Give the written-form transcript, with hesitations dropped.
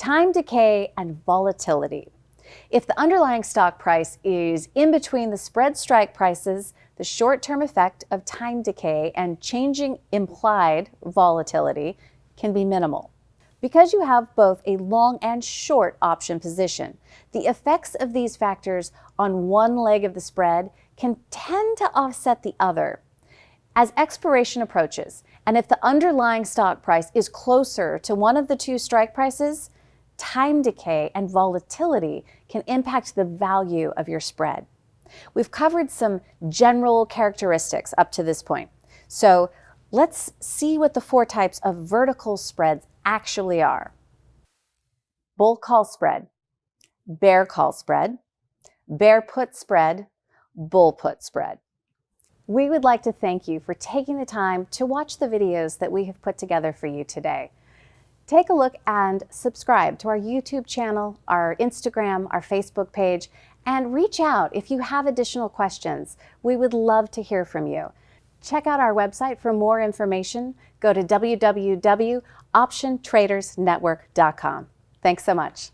time decay and volatility. If the underlying stock price is in between the spread strike prices, the short-term effect of time decay and changing implied volatility can be minimal. Because you have both a long and short option position, the effects of these factors on one leg of the spread can tend to offset the other. As expiration approaches, and if the underlying stock price is closer to one of the two strike prices, time decay and volatility can impact the value of your spread. We've covered some general characteristics up to this point. So let's see what the four types of vertical spreads actually are. Bull call spread, bear call spread, bear put spread, bull put spread. We would like to thank you for taking the time to watch the videos that we have put together for you today. Take a look and subscribe to our YouTube channel, our Instagram, our Facebook page, and reach out if you have additional questions. We would love to hear from you. Check out our website for more information. Go to www.optiontradersnetwork.com. Thanks so much.